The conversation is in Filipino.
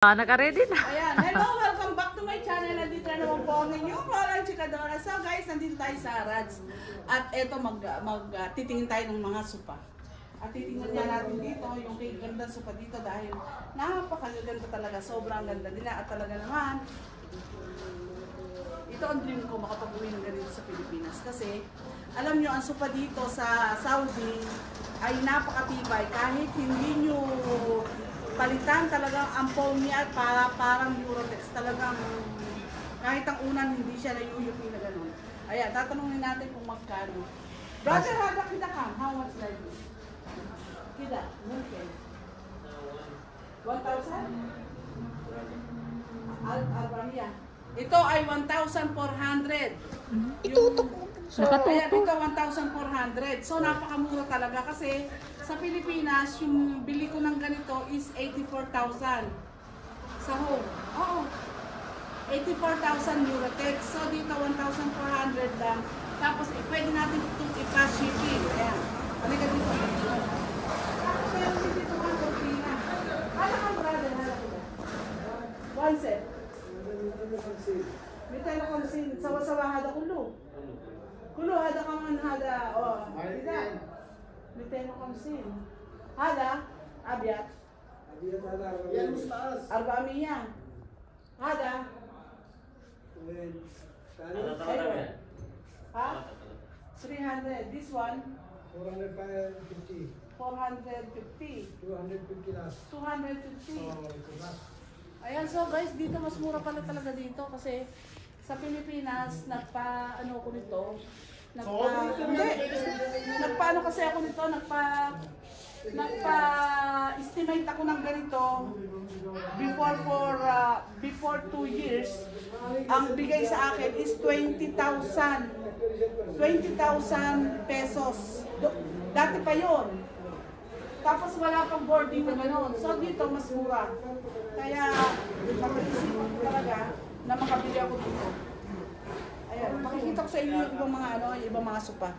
Naka-ready na. Ayan, hello, welcome back to my channel. Nandito na naman po ang inyong Roland Chikadora. So guys, nandito tayo sa Rads. At eto, titingin tayo ng mga sopa. At titingnan nga natin dito yung ganda sopa dito dahil napakaganda talaga. Sobrang ganda nila. At talaga naman, ito ang dream ko, makapag-uwi ng ganito sa Pilipinas. Kasi, alam nyo, ang sopa dito sa Saudi ay napakatibay. Kahit hindi nyo palitan, talagang ampaw niya at parang Eurotex. Talagang kahit ang unan hindi siya nayuyupi na gano'n. Ayan, tatanungin natin kung magkano. Brother, hada kita kam. How much like this? Kita, mungkin. 1,000? Albania. Ito ay 1,400. Itutok. So, ayan, ito 1,400. So, napakamura talaga kasi sa Pilipinas, yung bili ko ng ganito is 84,000 sa home. Oo. 84,000 Eurotex. So, dito 1,400 lang. Tapos, pwede natin itong i-cash shipping. Ayan. Halika dito. Tapos, ayan, dito ang cortina. Hala ka, brother. Hala ko ba? One set. May tayo konsin. Sawa-sawa hada kulo. Kulo hada ka man hada. Oh, tidak. May tayo konsin. Hada. Abiat. Yan mas Arba'amiyah. Hada. Ha? 300. This one? 450. 450. 250 last. 250. Oh, ito na. Ayan, so guys, dito mas mura pala talaga dito kasi sa Pilipinas, nagpa-ano ko nito, nagpa-ano kasi ako nito, nagpa-estimate ako ng ganito before 2 years. Ang bigay sa akin is 20,000 pesos. Dati pa yon. Tapos wala pang boarding na gano'n. So dito mas mura. Kaya mapag-isipan ko talaga na makabili ako dito. Ayan, makikita ko sa inyo yung ibang mga ibang mga sopa.